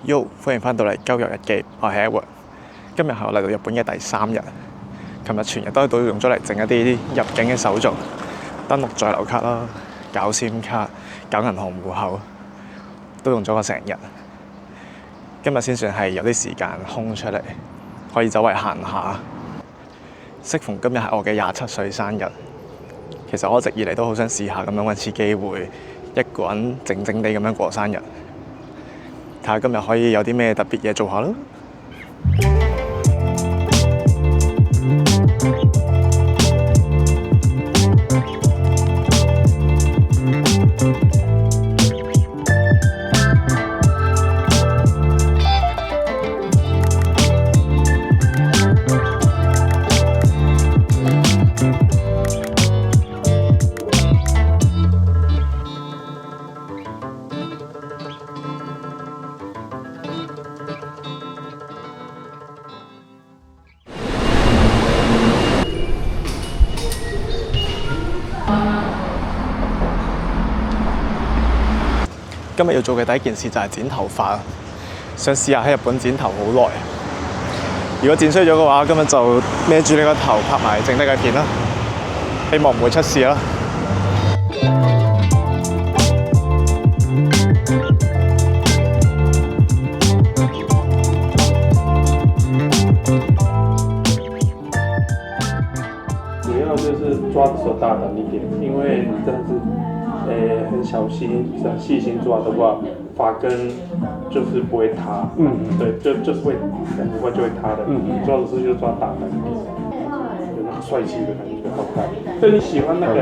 Yo，歡迎翻到嚟鳩遊日記，我係 Edward。今日係我嚟到日本嘅第3日。琴日全日都用咗嚟整一啲入境嘅手續，登錄在留卡啦，搞 SIM 卡、搞銀行戶口，都用咗我成日。今日先算係有啲時間空出嚟，可以周圍行下。適逢今日係我嘅27歲生日，其實我一直以嚟都好想試下咁樣揾次機會，一個人靜靜地咁樣過生日。睇下今日可以有啲咩特別嘢做下咯。今日要做嘅第一件事就係剪頭髮，想試下喺日本剪頭好耐。如果剪衰咗嘅話，今日就孭住呢個頭拍埋剩低嘅片啦，希望唔會出事啦。主要就是抓的時候大膽一點，因為你真的是很小心、很細心抓的話，髮根就是不會塌。對，就是會很快就會塌的。抓的時候就抓大膽一點，有那種帥氣的感覺，好看。所以你喜歡那個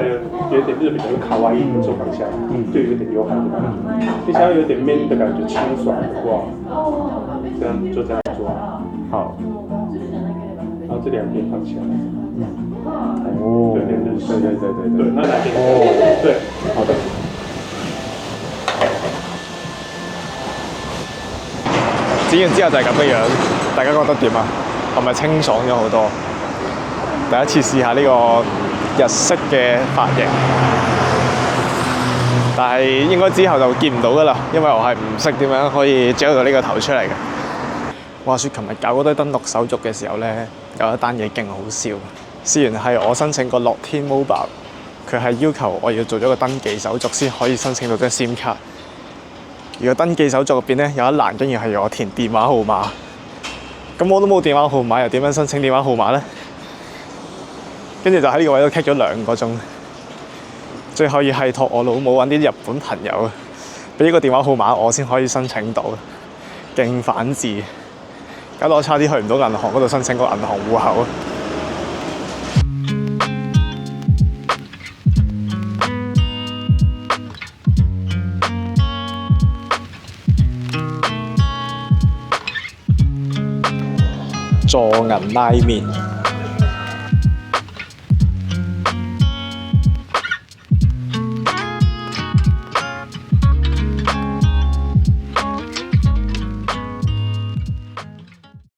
有點日本的卡哇伊的這種方向，就有點劉海的感覺。你想要有點 man 的感覺，清爽的話，這樣就這樣抓。好，然後這兩邊放起來。哦，對，那兩邊對，好的。剪完之後就係咁嘅樣，大家覺得點啊？係咪清爽咗好多？第一次試下呢個日式嘅髮型，但係應該之後就見唔到㗎啦，因為我係唔識點樣可以剪到呢個頭出嚟嘅。話說琴日搞嗰堆登錄手續嘅時候咧，有一單嘢勁好笑。事緣係我申請個樂天 Mobile， 佢係要求我要做咗個登記手續先可以申請到張 SIM 卡。而個登記手續入邊咧有一欄，竟然係要我填電話號碼。咁我都冇電話號碼，又點樣申請電話號碼咧？跟住就喺呢個位都棘咗2個鐘，最後要係託我老母揾啲日本朋友，俾個電話號碼我先可以申請到，勁反智，搞到我差啲去唔到銀行嗰度申請個銀行戶口。助銀拉麵，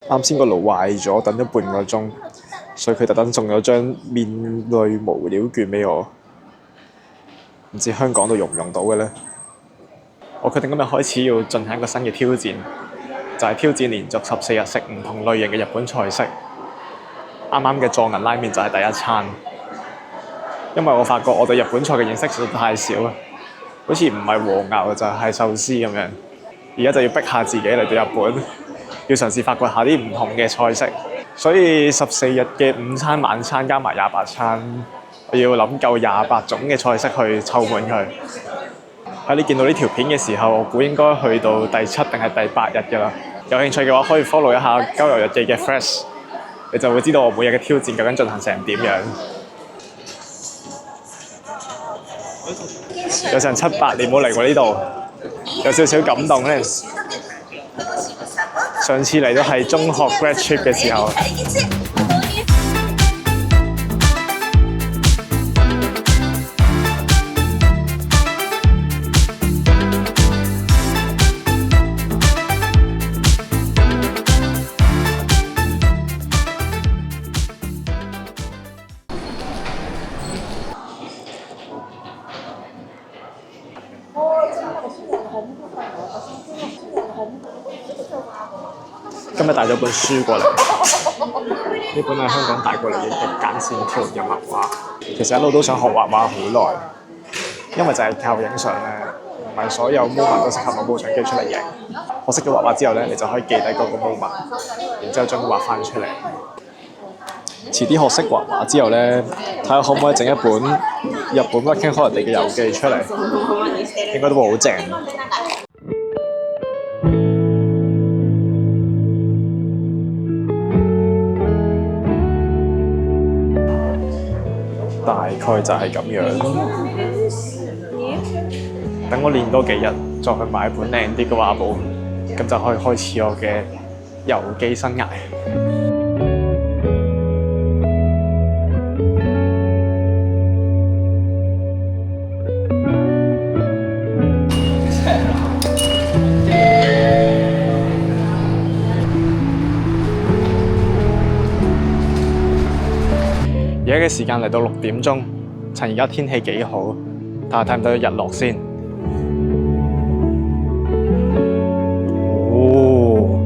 啱先個爐壞咗，等咗半個鐘，所以佢特登送咗張面類無料券俾我，唔知香港度用唔用到嘅呢？我決定今日開始要進行一個新嘅挑戰。就係挑戰連續14日食唔同類型嘅日本菜式。啱啱嘅助銀拉麵就係第一餐，因為我發覺我對日本菜嘅認識實在太少啦，好似唔係和牛就係壽司咁樣。而家就要逼下自己嚟到日本，要嘗試發掘下啲唔同嘅菜式。所以14日嘅午餐、晚餐加埋28餐，我要諗夠28種嘅菜式去湊滿佢。喺你見到呢條片嘅時候，我估應該去到第7定係第8日㗎啦。有興趣嘅話，可以 follow 一下鳩遊日記嘅 Threads， 你就會知道我每日嘅挑戰究竟進行成點樣。有成7-8年冇嚟過呢度，有少少感動咧。上次嚟都係中學 grad trip 嘅時候。今日帶咗本書過嚟，呢本係香港帶過嚟嘅極簡線條嘅漫畫。其實一路都想學畫畫好耐，因為就係靠影相咧，唔係所有 moment 都適合攞部相機出嚟影。我識咗畫畫之後咧，你就可以記低嗰個 moment，然之後將佢畫翻出嚟。遲啲學識畫畫之後咧，睇下可唔可以整一本日本 working holiday 嘅遊記出嚟，應該都會好正。大概就係咁樣。等我練多幾日，再去買本靚啲嘅畫簿，咁就可以開始我嘅遊記生涯。而家嘅時間嚟到6點鐘，趁而家天氣幾好，睇下睇唔睇到日落先。哦，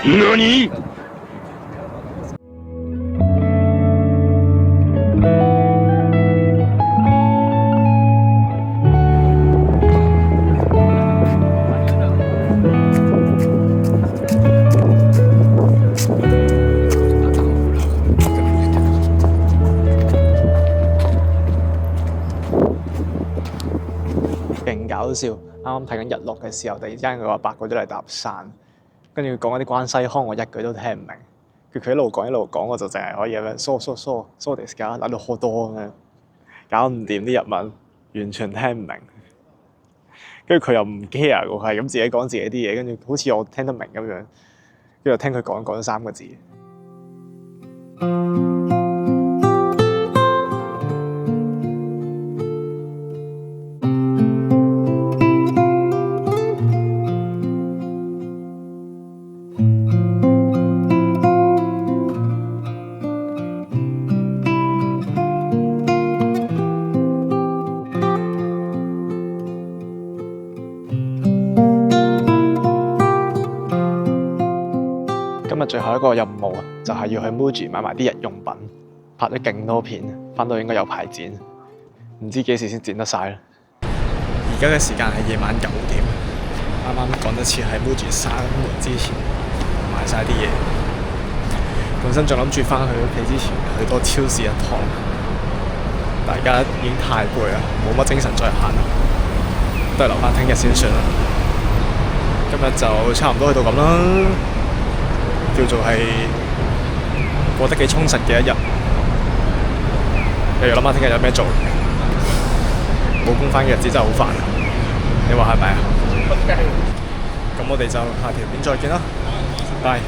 何？勁搞笑！啱啱睇緊日落嘅時候，突然之間佢話8個都嚟搭訕，跟住講嗰啲關西腔，我一句都聽唔明。佢一路講，我就淨係可以咁樣そうですか，諗到好多咁樣，搞唔掂啲日文，完全聽唔明。跟住佢又唔 care 喎，係咁自己講自己啲嘢，跟住好似我聽得明咁樣，跟住聽佢講咗3個字。今日最後一個任務啊，就係要去 Muji 買埋啲日用品，拍咗勁多片，翻到應該有排剪，唔知幾時先剪得晒啦。而家嘅時間係夜晚9點，啱啱趕得切喺 Muji 閂門之前買晒啲嘢。本身仲諗住翻去屋企之前去多超市一趟，大家已經太攰啦，冇乜精神再行啦，都係留翻聽日先算啦。今日就差唔多去到咁啦。叫做係過得幾充實嘅一日，又要諗下聽日有咩做。冇工返嘅日子真係好煩，你話係咪啊？咁我哋就下條片再見啦，拜。